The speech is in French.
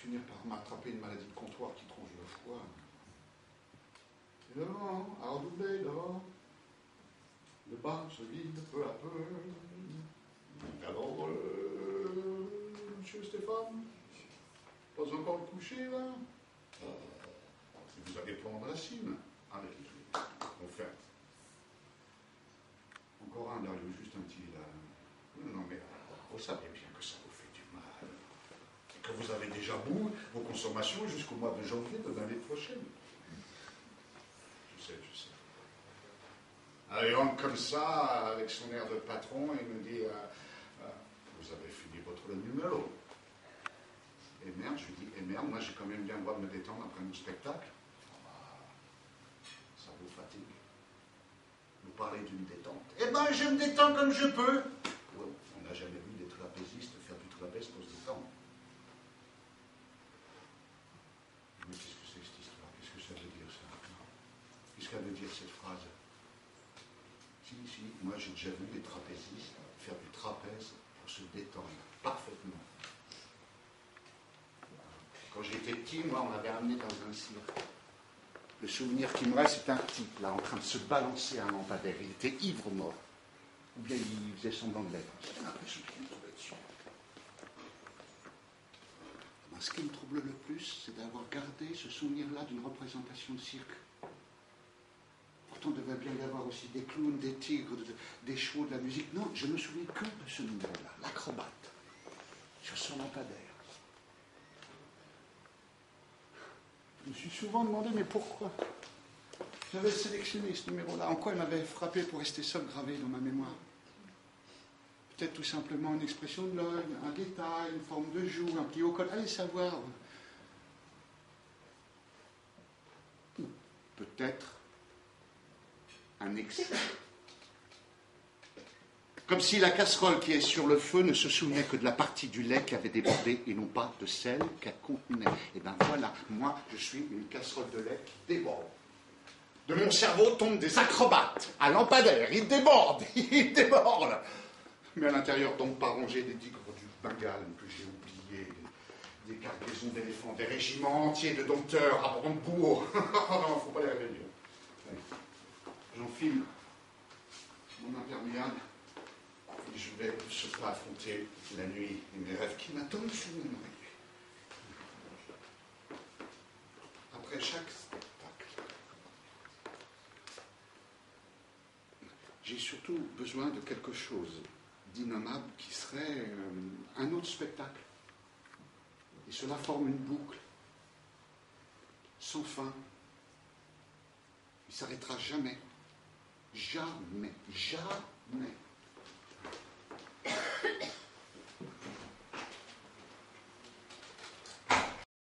finir par m'attraper une maladie de comptoir qui tronche le foie. Et le vent a redoublé dehors. Le bar se vide peu à peu. Alors, monsieur Stéphane, pas encore le coucher, là vous allez prendre la cime. Allez, on fait. Encore un, là, juste un petit, là. Non, mais vous savez bien que ça vous fait du mal. Et que vous avez déjà bu vos consommations jusqu'au mois de janvier de l'année prochaine. Je sais. Alors, il rentre comme ça, avec son air de patron, et me dit vous avez fini votre numéro. Et merde, je lui dis, et merde, moi j'ai quand même bien le droit de me détendre après mon spectacle. Ça vous fatigue. Vous parlez d'une détente. Eh ben, je me détends comme je peux. Ouais, on n'a jamais vu des trapézistes faire du trapèze pour se détendre. Mais qu'est-ce que c'est cette histoire? Qu'est-ce que ça veut dire, ça? Qu'est-ce qu'elle veut dire, cette phrase? Si, moi j'ai déjà vu des trapézistes faire du trapèze pour se détendre parfaitement. Quand j'étais petit, moi, on m'avait amené dans un cirque. Le souvenir qui me reste, c'est un type, là, en train de se balancer à un lampadaire. Il était ivre-mort. Ou bien il faisait semblant de l'être. J'ai l'impression qu'il me tombait dessus. Moi, ce qui me trouble le plus, c'est d'avoir gardé ce souvenir-là d'une représentation de cirque. Pourtant, il devait bien y avoir aussi des clowns, des tigres, des chevaux, de la musique. Non, je me souviens que de ce numéro-là, l'acrobate, sur son lampadaire. Je me suis souvent demandé, mais pourquoi j'avais sélectionné ce numéro-là? En quoi il m'avait frappé pour rester seul gravé dans ma mémoire? Peut-être tout simplement une expression de l'œil, un détail, une forme de joue, un pli au col. Allez savoir. Ou peut-être un excès. Comme si la casserole qui est sur le feu ne se souvenait que de la partie du lait qui avait débordé et non pas de celle qu'elle contenait. Et bien voilà, moi je suis une casserole de lait qui déborde. De mon cerveau tombent des acrobates à lampadaire, ils débordent, ils débordent. Mais à l'intérieur tombent pas rangés des tigres du Bengale que j'ai oubliés, des cargaisons d'éléphants, des régiments entiers de dompteurs à Brandebourg. Non, faut pas les réveiller. J'enfile mon imperméable. Et je vais surtout affronter la nuit et mes rêves qui m'attendent sur mon oreiller. Après chaque spectacle, j'ai surtout besoin de quelque chose d'innommable qui serait un autre spectacle. Et cela forme une boucle sans fin. Il ne s'arrêtera jamais. Jamais. Jamais.